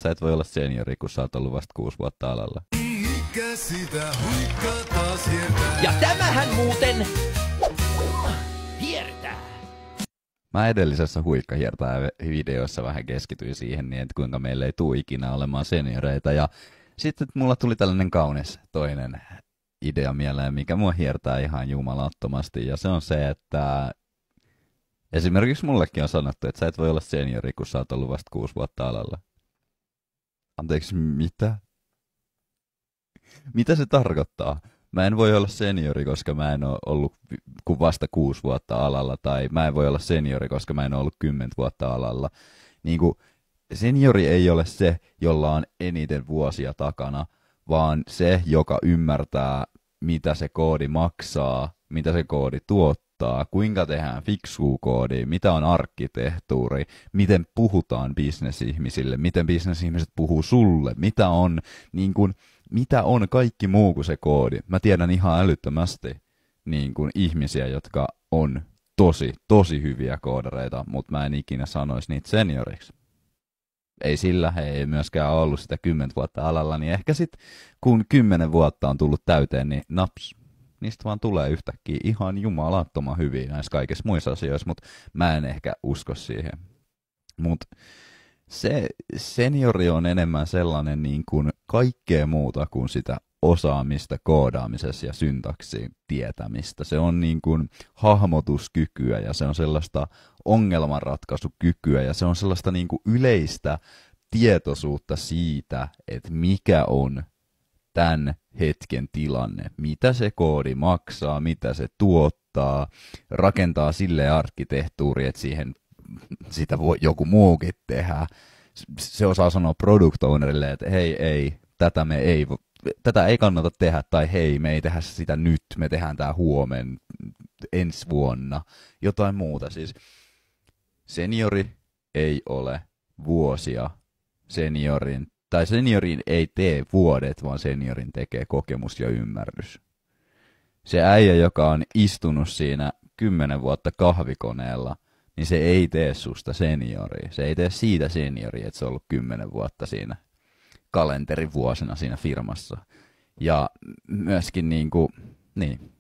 Sä et voi olla seniori, kun sä oot ollut vasta 6 vuotta alalla. Ja tämähän muuten hiertää. Mä edellisessä huikkahiertää videossa vähän keskityin siihen, niin että kuinka meillä ei tule ikinä olemaan senioreita. Ja sitten mulla tuli tällainen kaunis toinen idea mieleen, mikä mua hiertää ihan jumalattomasti. Ja se on se, että esimerkiksi mullekin on sanottu, että sä et voi olla seniori, kun sä oot ollut vasta 6 vuotta alalla. Anteeksi, mitä? Mitä se tarkoittaa? Mä en voi olla seniori, koska mä en ole ollut kuin vasta 6 vuotta alalla, tai mä en voi olla seniori, koska mä en ole ollut 10 vuotta alalla. Niin kuin, seniori ei ole se, jolla on eniten vuosia takana, vaan se, joka ymmärtää, mitä se koodi maksaa, mitä se koodi tuottaa, kuinka tehdään fiksua koodia, mitä on arkkitehtuuri, miten puhutaan bisnesihmisille, miten bisnesihmiset puhuu sulle, mitä on kaikki muu kuin se koodi. Mä tiedän ihan älyttömästi niin kuin ihmisiä, jotka on tosi hyviä koodareita, mutta mä en ikinä sanoisi niitä senioriksi. Ei sillä, he ei myöskään ollut sitä 10 vuotta alalla, niin ehkä sitten kun 10 vuotta on tullut täyteen, niin naps, niistä vaan tulee yhtäkkiä ihan jumalattoman hyviä näissä kaikissa muissa asioissa, mutta mä en ehkä usko siihen. Mutta se seniori on enemmän sellainen niin kuin kaikkea muuta kuin sitä osaamista koodaamisessa ja syntaksiin tietämistä. Se on niin kuin hahmotuskykyä ja se on sellaista ongelmanratkaisukykyä ja se on sellaista niin kuin yleistä tietoisuutta siitä, että mikä on tämän hetken tilanne, mitä se koodi maksaa, mitä se tuottaa, rakentaa silleen arkkitehtuuri, että sitä voi joku muukin tehdä. Se osaa sanoa product ownerille, että hei, ei, tätä ei kannata tehdä, tai hei, me ei tehdä sitä nyt, me tehdään tämä huomen, ensi vuonna, jotain muuta. Siis seniori ei ole vuosia seniorin ei tee vuodet, vaan seniorin tekee kokemus ja ymmärrys. Se äijä, joka on istunut siinä 10 vuotta kahvikoneella, niin se ei tee susta senioria. Se ei tee siitä senioria, että se on ollut 10 vuotta siinä kalenterivuosina siinä firmassa. Ja myöskin niin.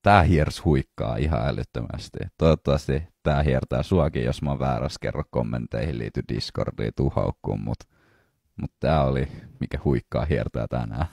Tää hiers huikkaa ihan älyttömästi. Toivottavasti tää hiertää suakin, jos mä oon väärässä, kerro kommenteihin, liity Discordiin, tuu haukkuun, mut tää oli mikä huikkaa hiertää tänään.